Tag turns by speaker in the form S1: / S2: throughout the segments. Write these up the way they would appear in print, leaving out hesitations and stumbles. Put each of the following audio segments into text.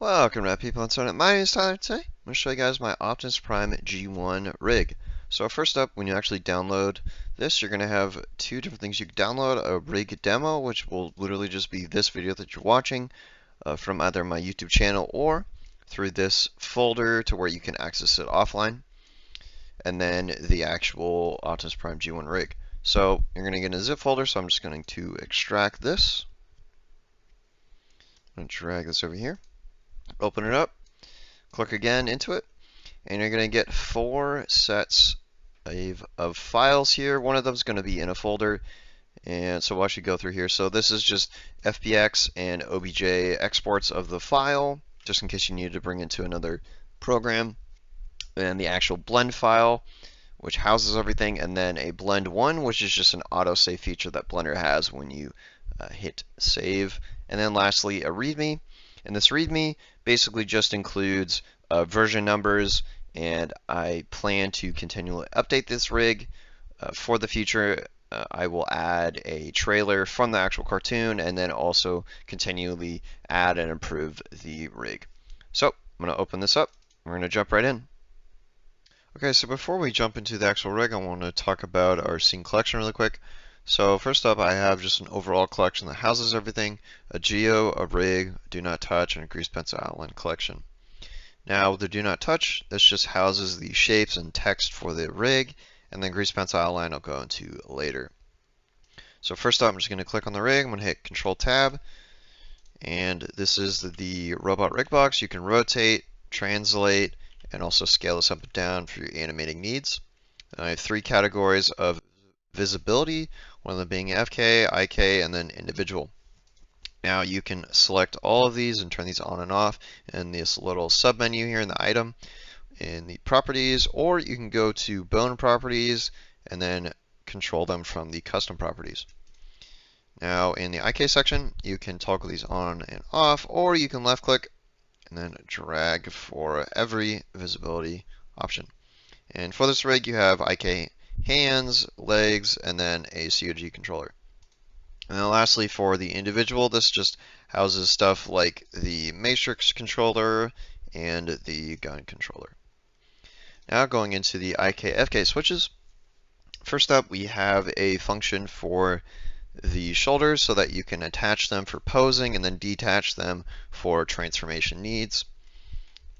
S1: Welcome to people on Internet. My name is Tyler. Today I'm going to show you guys my Optimus Prime G1 rig. So first up, when you actually download this, you're going to have two different things you can download. A rig demo, which will literally just be this video that you're watching from either my YouTube channel or through this folder to where you can access it offline. And then the actual Optimus Prime G1 rig. So you're going to get a zip folder, so I'm just going to extract this. I'm going to drag this over here. Open it up, click again into it, and you're going to get four sets of files here. One of them is going to be in a folder, and so we'll actually go through here. So this is just FBX and OBJ exports of the file, just in case you needed to bring it to another program. And the actual blend file, which houses everything, and then a blend one, which is just an autosave feature that Blender has when you hit save. And then lastly, a README. And this README basically just includes version numbers, and I plan to continually update this rig. For the future, I will add a trailer from the actual cartoon and then also continually add and improve the rig. So I'm going to open this up. We're going to jump right in. Okay, so before we jump into the actual rig, I want to talk about our scene collection really quick. So first up, I have just an overall collection that houses everything: a geo, a rig, do not touch, and a grease pencil outline collection. Now the do not touch, this just houses the shapes and text for the rig, and then grease pencil outline I'll go into later. So first up, I'm just going to click on the rig. I'm going to hit Control Tab, and this is the robot rig box. You can rotate, translate, and also scale this up and down for your animating needs. And I have three categories of visibility, one of them being FK, IK, and then individual. Now you can select all of these and turn these on and off in this little submenu here in the item in the properties, or you can go to bone properties and then control them from the custom properties. Now in the IK section, you can toggle these on and off, or you can left click and then drag for every visibility option. And for this rig, you have IK hands, legs, and then a COG controller. And then lastly, for the individual, this just houses stuff like the matrix controller and the gun controller. Now going into the IK-FK switches. First up, we have a function for the shoulders so that you can attach them for posing and then detach them for transformation needs.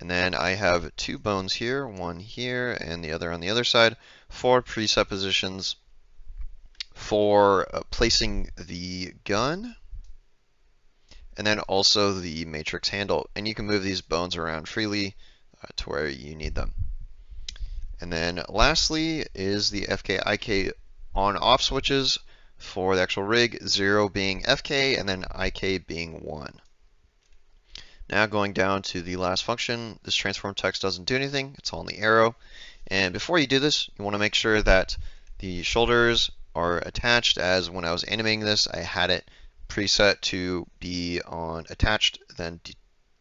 S1: And then I have two bones here, one here and the other on the other side, for preset positions for placing the gun, and then also the matrix handle. And you can move these bones around freely to where you need them. And then lastly is the FK-IK on-off switches for the actual rig, 0 being FK and then IK being 1. Now going down to the last function, this transform text doesn't do anything, it's all in the arrow. And before you do this, you want to make sure that the shoulders are attached, as when I was animating this, I had it preset to be on attached, then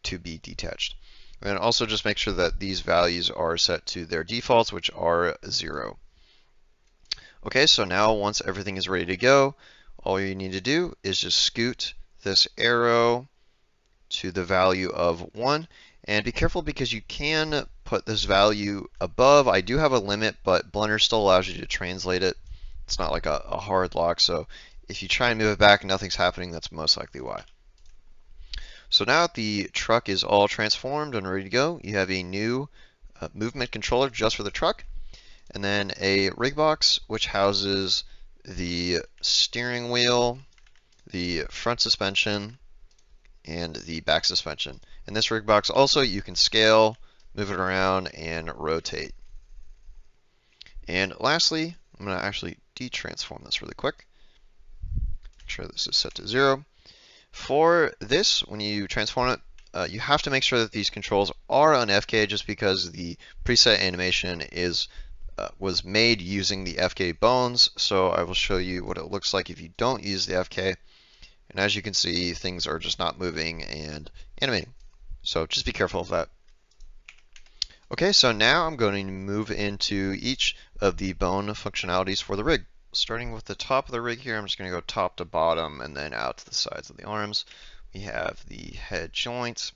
S1: to be detached. And also just make sure that these values are set to their defaults, which are 0. Okay, so now once everything is ready to go, all you need to do is just scoot this arrow to the value of 1, and be careful because you can put this value above. I do have a limit, but Blender still allows you to translate it. It's not like a hard lock, so if you try and move it back and nothing's happening, that's most likely why. So now that the truck is all transformed and ready to go, you have a new movement controller just for the truck, and then a rig box which houses the steering wheel, the front suspension, and the back suspension. In this rig box also you can scale, move it around, and rotate. And lastly, I'm going to actually detransform this really quick. Make sure this is set to 0. For this, when you transform it, you have to make sure that these controls are on FK, just because the preset animation was made using the FK bones. So I will show you what it looks like if you don't use the FK. And as you can see, things are just not moving and animating. So just be careful of that. Okay, so now I'm going to move into each of the bone functionalities for the rig. Starting with the top of the rig here, I'm just going to go top to bottom and then out to the sides of the arms. We have the head joint,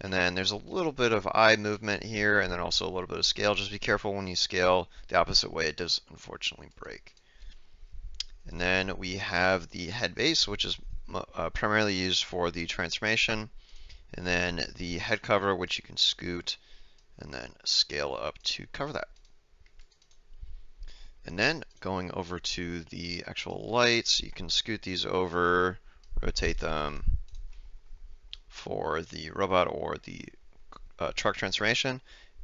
S1: And then there's a little bit of eye movement here, and then also a little bit of scale. Just be careful when you scale the opposite way, it does unfortunately break. And then we have the head base, which is primarily used for the transformation. And then the head cover, which you can scoot and then scale up to cover that. And then going over to the actual lights, you can scoot these over, rotate them for the robot or the truck transformation.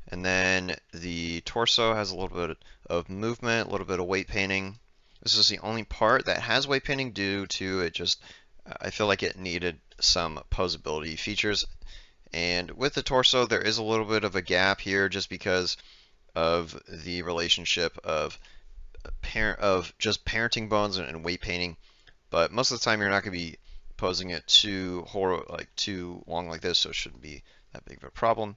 S1: And then the torso has a little bit of movement, a little bit of weight painting. This is the only part that has weight painting due to it just, I feel like it needed some posability features. And with the torso, there is a little bit of a gap here just because of the relationship of just parenting bones and weight painting. But most of the time, you're not going to be posing it too long like this, so it shouldn't be that big of a problem.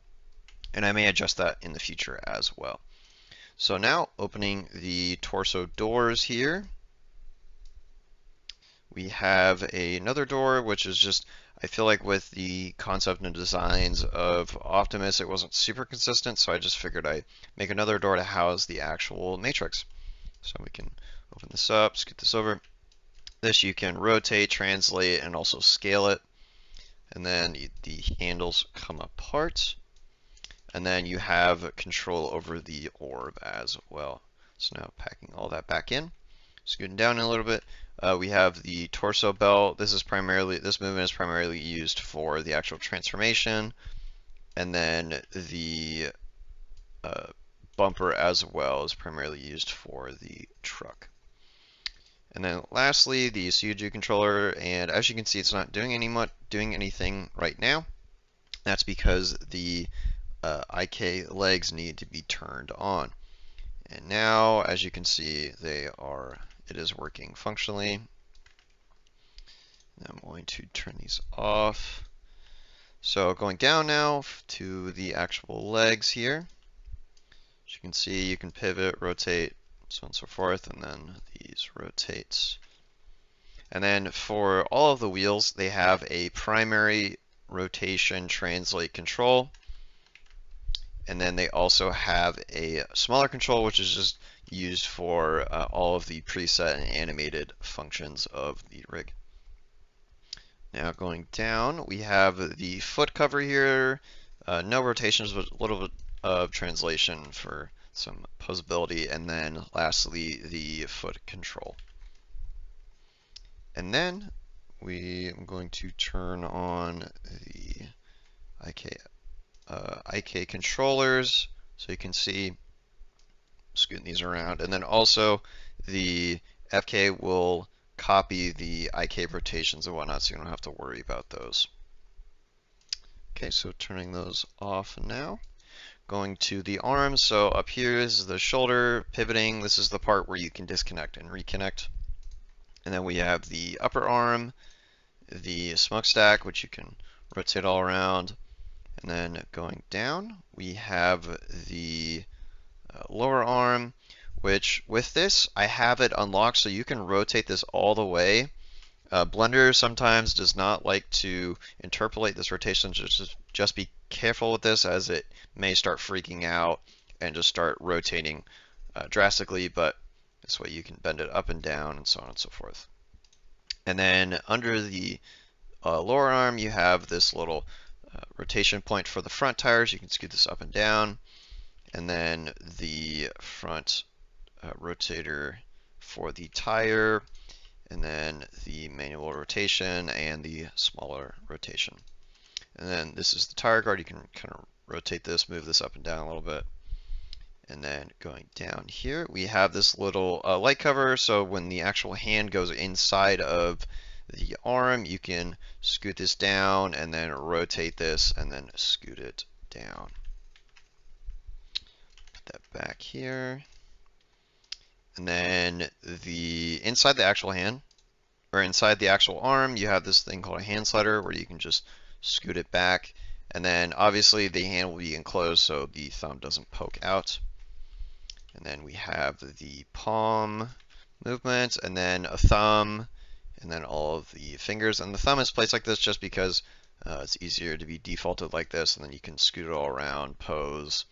S1: And I may adjust that in the future as well. So now opening the torso doors here, we have another door, which is just, I feel like with the concept and designs of Optimus, it wasn't super consistent, so I just figured I'd make another door to house the actual matrix. So we can open this up, scoot this over. This you can rotate, translate, and also scale it. And then the handles come apart. And then you have control over the orb as well. So now packing all that back in, scooting down a little bit, we have the torso belt. This movement is primarily used for the actual transformation, and then the bumper as well is primarily used for the truck. And then lastly, the CUG controller, and as you can see, it's not doing anything right now. That's because the IK legs need to be turned on. And now, as you can see, it is working functionally. I'm going to turn these off. So going down now to the actual legs here. As you can see, you can pivot, rotate, so on and so forth, and then these rotates. And then for all of the wheels, they have a primary rotation translate control. And then they also have a smaller control, which is just used for all of the preset and animated functions of the rig. Now going down, we have the foot cover here. No rotations, but a little bit of translation for some posability. And then lastly, the foot control. And then I'm going to turn on the IK controllers, so you can see, scooting these around, and then also the FK will copy the IK rotations and whatnot, so you don't have to worry about those. Okay, so turning those off now. Going to the arms, so up here is the shoulder, pivoting, this is the part where you can disconnect and reconnect. And then we have the upper arm, the smokestack, which you can rotate all around. And then going down, we have the lower arm, which with this, I have it unlocked so you can rotate this all the way. Blender sometimes does not like to interpolate this rotation, just be careful with this as it may start freaking out and just start rotating drastically, but this way you can bend it up and down and so on and so forth. And then under the lower arm, you have this little rotation point for the front tires. You can scoot this up and down. And then the front rotator for the tire. And then the manual rotation and the smaller rotation. And then this is the tire guard. You can kind of rotate this, move this up and down a little bit. And then going down here, we have this little light cover. So when the actual hand goes inside of the arm, you can scoot this down and then rotate this and then scoot it down. Put that back here. And then inside the actual hand, or inside the actual arm, you have this thing called a hand slider where you can just scoot it back. And then obviously the hand will be enclosed so the thumb doesn't poke out. And then we have the palm movement, and then a thumb, and then all of the fingers. And the thumb is placed like this just because It's easier to be defaulted like this, and then you can scoot it all around, pose,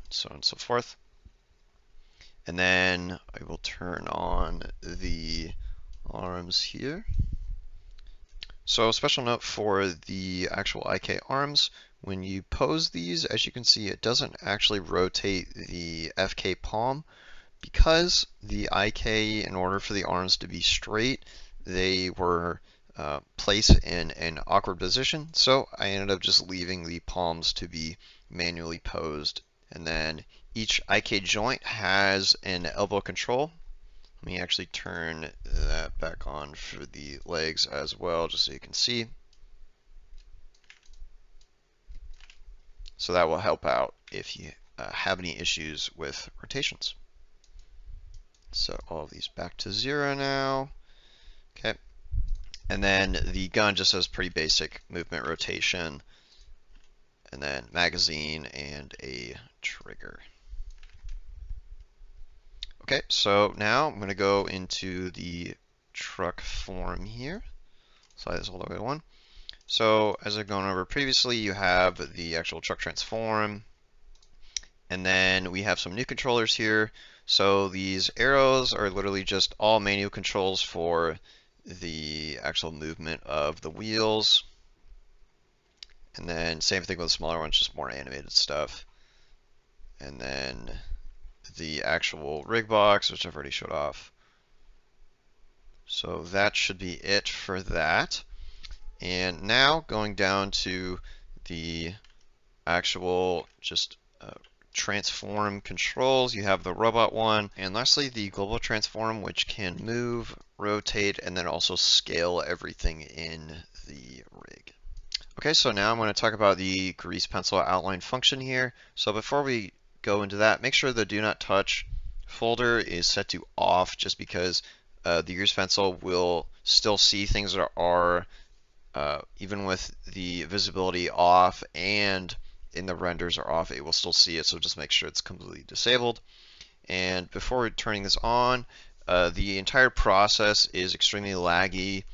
S1: so on and so forth. And then I will turn on the arms here. So special note for the actual IK arms, when you pose these, as you can see, it doesn't actually rotate the FK palm because the IK, in order for the arms to be straight, they were placed in an awkward position. So I ended up just leaving the palms to be manually posed. And then each IK joint has an elbow control. Let me actually turn that back on for the legs as well, just so you can see. So that will help out if you have any issues with rotations. So all of these back to 0 now. Okay. And then the gun just has pretty basic movement rotation, and then magazine and a trigger. Okay, so now I'm going to go into the truck form here. Slide this all the way to 1. So as I've gone over previously, you have the actual truck transform, and then we have some new controllers here. So these arrows are literally just all manual controls for the actual movement of the wheels. And then same thing with the smaller ones, just more animated stuff. And then the actual rig box, which I've already showed off. So that should be it for that. And now going down to the actual just transform controls, you have the robot one, and lastly the global transform, which can move, rotate, and then also scale everything in the rig. Okay, so now I'm going to talk about the grease pencil outline function here. So before we go into that, make sure the do not touch folder is set to off, just because the grease pencil will still see things that are even with the visibility off and in the renders are off, it will still see it, so just make sure it's completely disabled. And before turning this on, the entire process is extremely laggy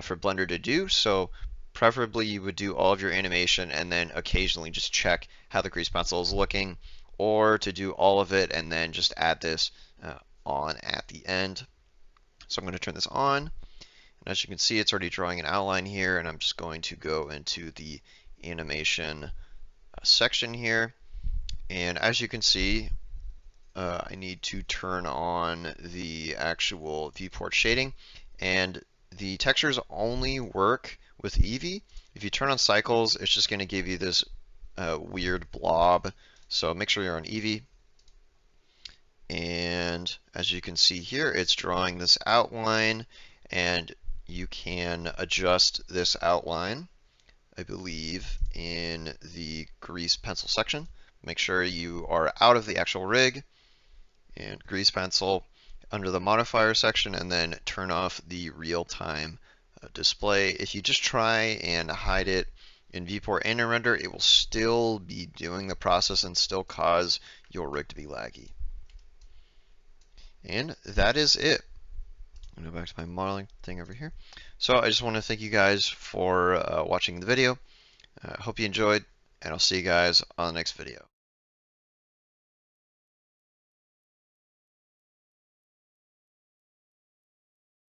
S1: for Blender to do, so preferably you would do all of your animation and then occasionally just check how the grease pencil is looking, or to do all of it and then just add this on at the end. So I'm going to turn this on, and as you can see, it's already drawing an outline here, and I'm just going to go into the animation section here. And as you can see, I need to turn on the actual viewport shading, and the textures only work with Eevee. If you turn on cycles, it's just going to give you this weird blob. So make sure you're on Eevee. And as you can see here, it's drawing this outline, and you can adjust this outline, I believe, in the grease pencil section. Make sure you are out of the actual rig and grease pencil under the modifier section, and then turn off the real-time display. If you just try and hide it in viewport and in render, it will still be doing the process and still cause your rig to be laggy. And that is it. I'm going to go back to my modeling thing over here. So I just want to thank you guys for watching the video. Hope you enjoyed, and I'll see you guys on the next video.